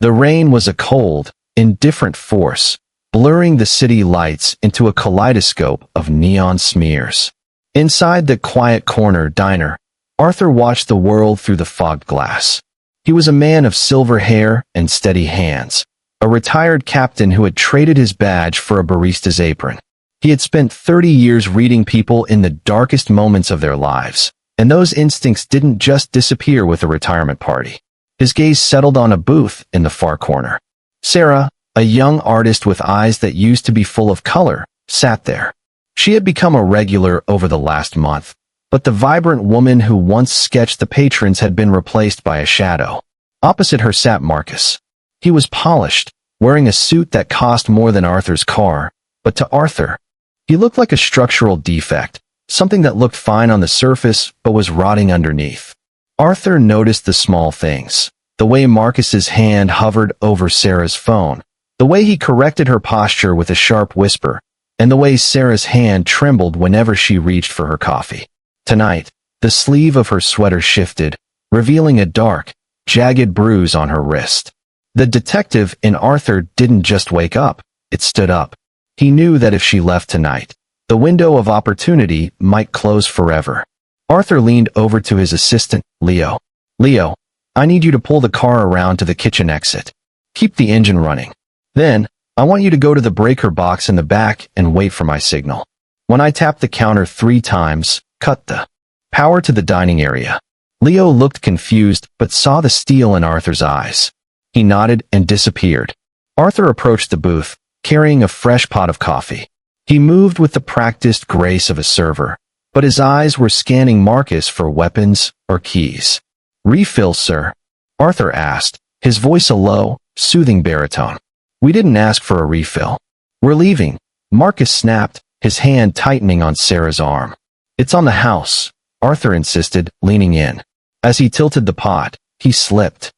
The rain was a cold, indifferent force, blurring the city lights into a kaleidoscope of neon smears. Inside the quiet corner diner, Arthur watched the world through the fogged glass. He was a man of silver hair and steady hands, a retired captain who had traded his badge for a barista's apron. He had spent 30 years reading people in the darkest moments of their lives, and those instincts didn't just disappear with a retirement party. His gaze settled on a booth in the far corner. Sarah, a young artist with eyes that used to be full of color, sat there. She had become a regular over the last month, but the vibrant woman who once sketched the patrons had been replaced by a shadow. Opposite her sat Marcus. He was polished, wearing a suit that cost more than Arthur's car, but to Arthur, he looked like a structural defect, something that looked fine on the surface but was rotting underneath. Arthur noticed the small things, the way Marcus's hand hovered over Sarah's phone, the way he corrected her posture with a sharp whisper, and the way Sarah's hand trembled whenever she reached for her coffee. Tonight, the sleeve of her sweater shifted, revealing a dark, jagged bruise on her wrist. The detective in Arthur didn't just wake up, it stood up. He knew that if she left tonight, the window of opportunity might close forever. Arthur leaned over to his assistant, Leo. Leo, I need you to pull the car around to the kitchen exit. Keep the engine running. Then, I want you to go to the breaker box in the back and wait for my signal. When I tap the counter 3 times, cut the power to the dining area. Leo looked confused but saw the steel in Arthur's eyes. He nodded and disappeared. Arthur approached the booth, carrying a fresh pot of coffee. He moved with the practiced grace of a server, but his eyes were scanning Marcus for weapons or keys. "Refill, sir?" Arthur asked, his voice a low, soothing baritone. "We didn't ask for a refill. We're leaving," Marcus snapped, his hand tightening on Sarah's arm. "It's on the house," Arthur insisted, leaning in. As he tilted the pot, he slipped.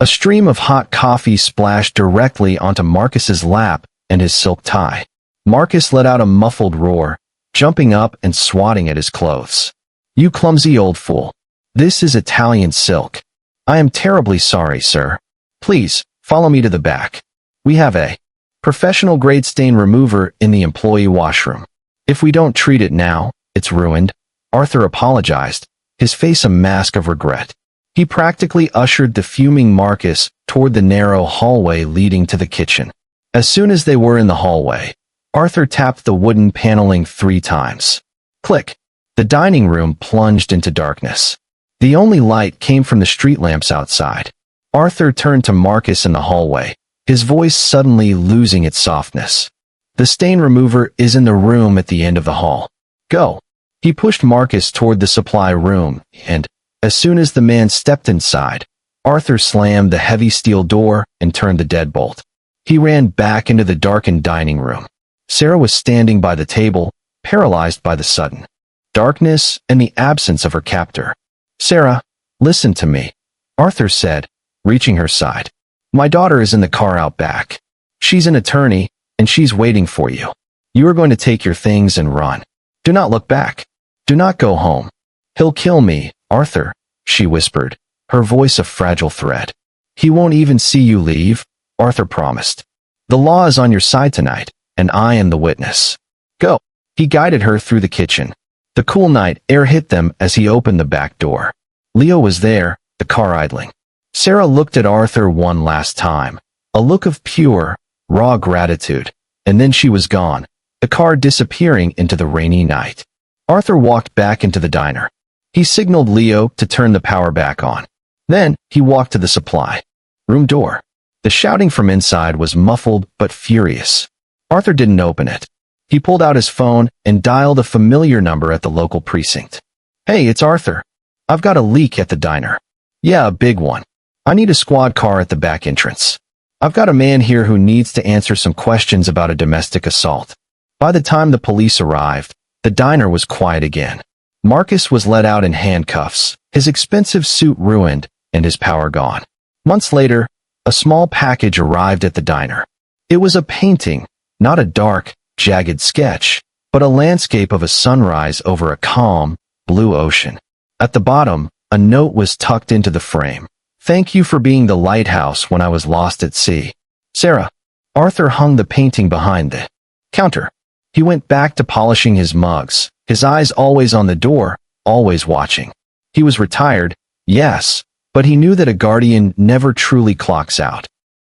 A stream of hot coffee splashed directly onto Marcus's lap and his silk tie. Marcus let out a muffled roar, jumping up and swatting at his clothes. "You clumsy old fool. This is Italian silk. I am terribly sorry, sir. Please, follow me to the back. We have a professional-grade stain remover in the employee washroom. If we don't treat it now, it's ruined." Arthur apologized, his face a mask of regret. He practically ushered the fuming Marcus toward the narrow hallway leading to the kitchen. As soon as they were in the hallway, Arthur tapped the wooden paneling 3 times. Click. The dining room plunged into darkness. The only light came from the street lamps outside. Arthur turned to Marcus in the hallway, his voice suddenly losing its softness. "The stain remover is in the room at the end of the hall. Go." He pushed Marcus toward the supply room, and, as soon as the man stepped inside, Arthur slammed the heavy steel door and turned the deadbolt. He ran back into the darkened dining room. Sarah was standing by the table, paralyzed by the sudden darkness and the absence of her captor. "Sarah, listen to me," Arthur said, reaching her side. "My daughter is in the car out back. She's an attorney, and she's waiting for you. You are going to take your things and run. Do not look back. Do not go home." "He'll kill me, Arthur," she whispered, her voice a fragile thread. "He won't even see you leave," Arthur promised. "The law is on your side tonight, and I am the witness. Go." He guided her through the kitchen. The cool night air hit them as he opened the back door. Leo was there, the car idling. Sarah looked at Arthur one last time, a look of pure, raw gratitude, and then she was gone, the car disappearing into the rainy night. Arthur walked back into the diner. He signaled Leo to turn the power back on. Then, he walked to the supply room door. The shouting from inside was muffled but furious. Arthur didn't open it. He pulled out his phone and dialed a familiar number at the local precinct. "Hey, it's Arthur. I've got a leak at the diner." "Yeah, a big one. I need a squad car at the back entrance. I've got a man here who needs to answer some questions about a domestic assault." By the time the police arrived, the diner was quiet again. Marcus was let out in handcuffs, his expensive suit ruined, and his power gone. Months later, a small package arrived at the diner. It was a painting, not a dark, jagged sketch, but a landscape of a sunrise over a calm, blue ocean. At the bottom, a note was tucked into the frame. Thank you for being the lighthouse when I was lost at sea. Sarah. Arthur hung the painting behind the counter. He went back to polishing his mugs, his eyes always on the door, always watching. He was retired, yes, but he knew that a guardian never truly clocks out.